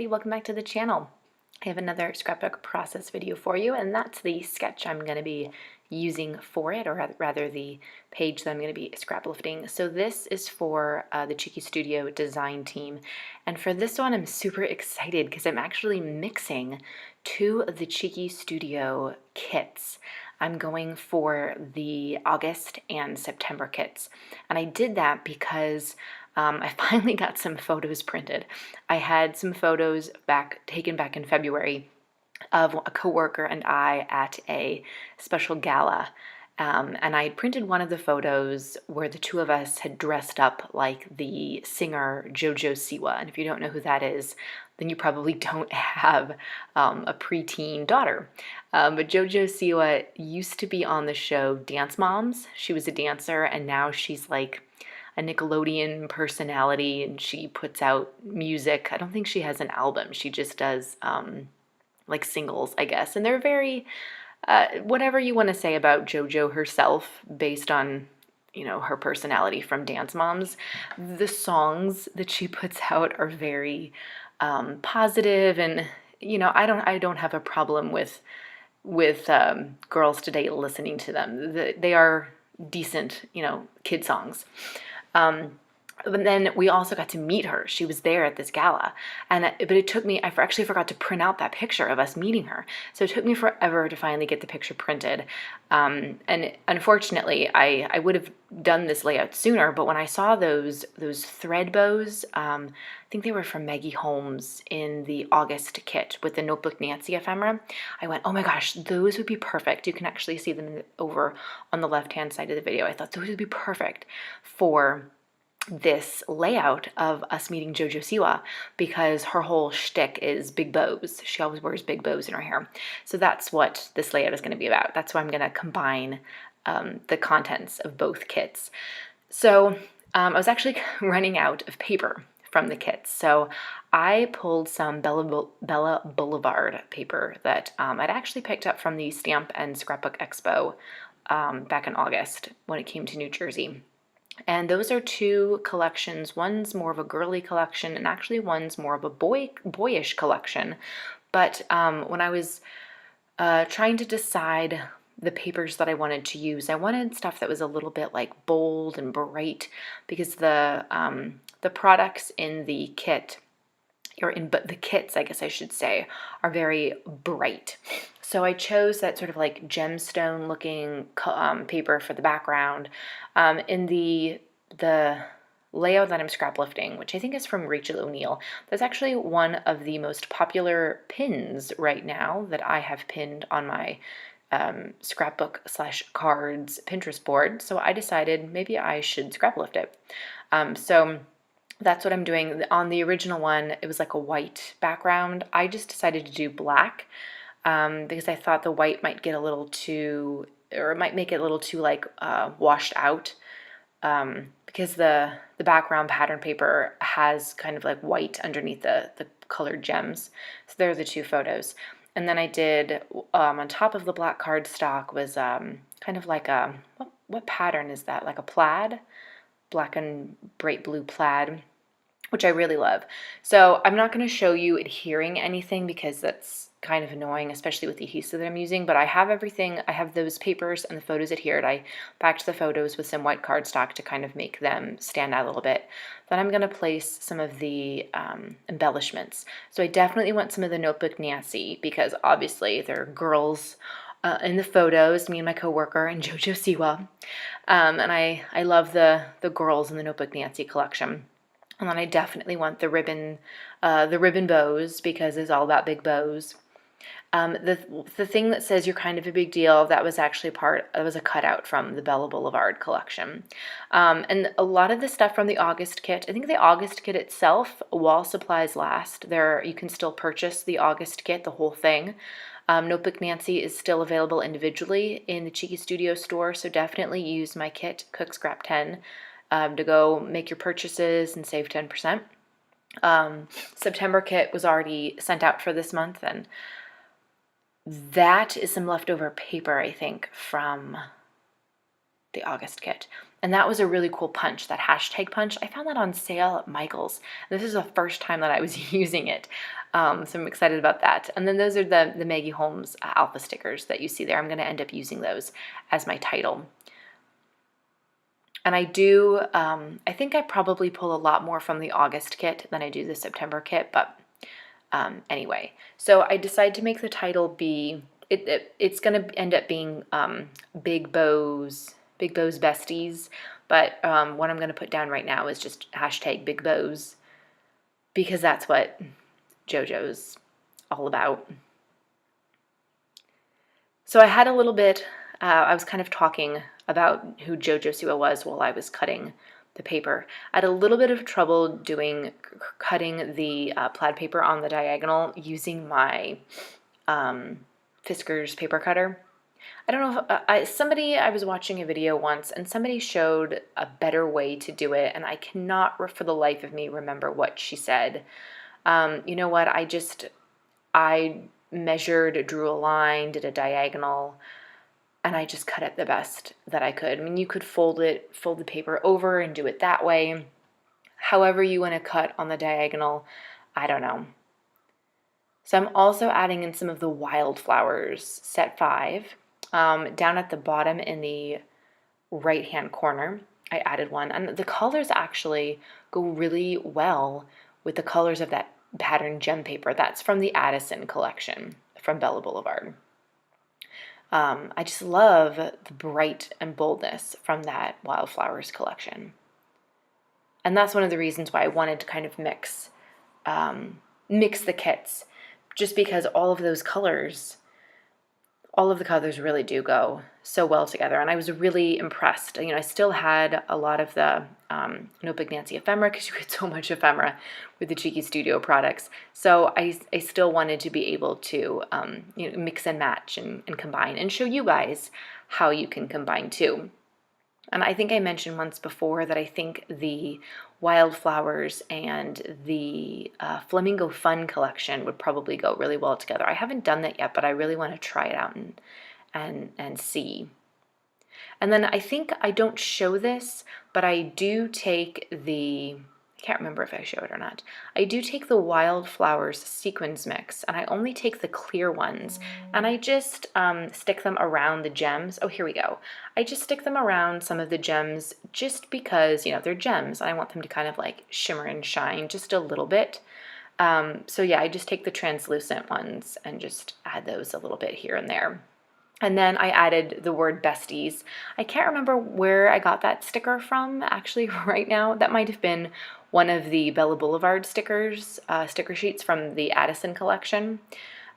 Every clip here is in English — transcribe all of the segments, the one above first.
everybody, welcome back to the channel. I have another scrapbook process video for you, and that's the sketch I'm going to be using for it, or rather the page that I'm going to be scrap lifting. So this is for the Cheeky Studio design team, and for this one I'm super excited because I'm actually mixing two of the Cheeky Studio kits. I'm going for the August and September kits, and I did that because I finally got some photos printed. I had some photos taken back in February of a coworker and I at a special gala. And I had printed one of the photos where the two of us had dressed up like the singer JoJo Siwa. And if you don't know who that is, then you probably don't have a preteen daughter. But JoJo Siwa used to be on the show Dance Moms. She was a dancer, and now she's like a Nickelodeon personality, and she puts out music. I don't think she has an album. She just does like singles, I guess. And they're very, whatever you want to say about JoJo herself, based on, you know, her personality from Dance Moms, the songs that she puts out are very positive, and you know, I don't have a problem with girls today listening to them. They are decent, you know, kid songs. But then we also got to meet her. She was there at this gala, but it took me, actually forgot to print out that picture of us meeting her. So it took me forever to finally get the picture printed. And unfortunately, I would have done this layout sooner, but when I saw those thread bows, I think they were from Maggie Holmes in the August kit with the Notebook Nancy ephemera, I went, oh my gosh, those would be perfect. You can actually see them over on the left-hand side of the video. I thought those would be perfect for this layout of us meeting JoJo Siwa, because her whole shtick is big bows. She always wears big bows in her hair. So that's what this layout is going to be about. That's why I'm going to combine the contents of both kits. So I was actually running out of paper from the kits. So I pulled some Bella Boulevard paper that I'd actually picked up from the Stamp and Scrapbook Expo back in August when it came to New Jersey. And those are two collections. One's more of a girly collection, and actually one's more of a boyish collection. But when I was trying to decide the papers that I wanted to use, I wanted stuff that was a little bit like bold and bright, because the products in the kit, or in the kits, I guess I should say, are very bright. So I chose that sort of like gemstone looking paper for the background. In the layout that I'm scrap lifting, which I think is from Rachel O'Neill, that's actually one of the most popular pins right now that I have pinned on my scrapbook / cards Pinterest board. So I decided maybe I should scrap lift it. So that's what I'm doing. On the original one, it was like a white background. I just decided to do black because I thought the white might get a little too, or it might make it a little too like washed out, because the background pattern paper has kind of like white underneath the colored gems. So there are the two photos. And then I did, on top of the black cardstock was kind of like a, what pattern is that? Like a plaid? Black and bright blue plaid, which I really love. So I'm not going to show you adhering anything because that's kind of annoying, especially with the adhesive that I'm using, but I have everything. I have those papers and the photos adhered. I backed the photos with some white cardstock to kind of make them stand out a little bit. Then I'm going to place some of the embellishments. So I definitely want some of the Notebook Nancy, because obviously there are girls in the photos, me and my coworker and JoJo Siwa, and I love the girls in the Notebook Nancy collection. And then I definitely want the ribbon bows, because it's all about big bows. The thing that says you're kind of a big deal, that was actually that was a cutout from the Bella Boulevard collection. And a lot of the stuff from the August kit, I think the August kit itself, while supplies last, you can still purchase the August kit, the whole thing. Notebook Nancy is still available individually in the Cheeky Studio store, so definitely use my kit, Cook Scrap 10, to go make your purchases and save 10%. September kit was already sent out for this month, and that is some leftover paper, I think, from the August kit. And that was a really cool punch, that hashtag punch. I found that on sale at Michael's. This is the first time that I was using it. So I'm excited about that. And then those are the Maggie Holmes alpha stickers that you see there. I'm going to end up using those as my title. And I do, I think I probably pull a lot more from the August kit than I do the September kit, but anyway. So I decided to make the title be, it's going to end up being Big Bows Besties, but what I'm going to put down right now is just hashtag Big Bows, because that's what JoJo's all about. So I had a little bit, I was kind of talking about who JoJo Siwa was while I was cutting the paper. I had a little bit of trouble cutting the plaid paper on the diagonal using my Fiskars paper cutter. I don't know if I was watching a video once and somebody showed a better way to do it, and I cannot for the life of me remember what she said. You know what? I measured, drew a line, did a diagonal, and I just cut it the best that I could. I mean, you could fold the paper over and do it that way. However you want to cut on the diagonal, I don't know. So I'm also adding in some of the wildflowers, set 5. Down at the bottom in the right-hand corner, I added one. And the colors actually go really well with the colors of that pattern gem paper. That's from the Addison collection from Bella Boulevard. I just love the bright and boldness from that Wildflowers collection. And that's one of the reasons why I wanted to kind of mix the kits, just because all of the colors really do go so well together. And I was really impressed. You know, I still had a lot of the No Big Nancy ephemera, because you get so much ephemera with the Cheeky Studio products. So I still wanted to be able to mix and match and combine and show you guys how you can combine too. And I think I mentioned once before that I think the Wildflowers and the Flamingo Fun collection would probably go really well together. I haven't done that yet, but I really want to try it out and see. And then I think I don't show this, but I do take I can't remember if I show it or not. I do take the Wildflowers sequins mix, and I only take the clear ones, and I just stick them around the gems. Oh, here we go. I just stick them around some of the gems just because, they're gems, and I want them to kind of like shimmer and shine just a little bit. So yeah, I just take the translucent ones and just add those a little bit here and there. And then I added the word Besties. I can't remember where I got that sticker from, actually, right now. That might have been one of the Bella Boulevard sticker sheets from the Addison collection.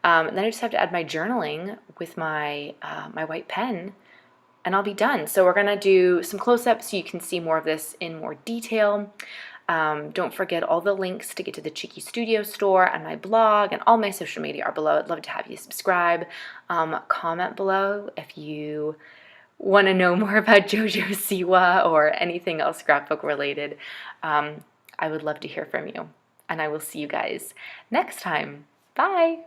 And then I just have to add my journaling with my white pen, and I'll be done. So we're going to do some close-ups so you can see more of this in more detail. Don't forget all the links to get to the Cheeky Studio store and my blog and all my social media are below. I'd love to have you subscribe. Comment below if you want to know more about JoJo Siwa or anything else scrapbook related. I would love to hear from you. And I will see you guys next time. Bye!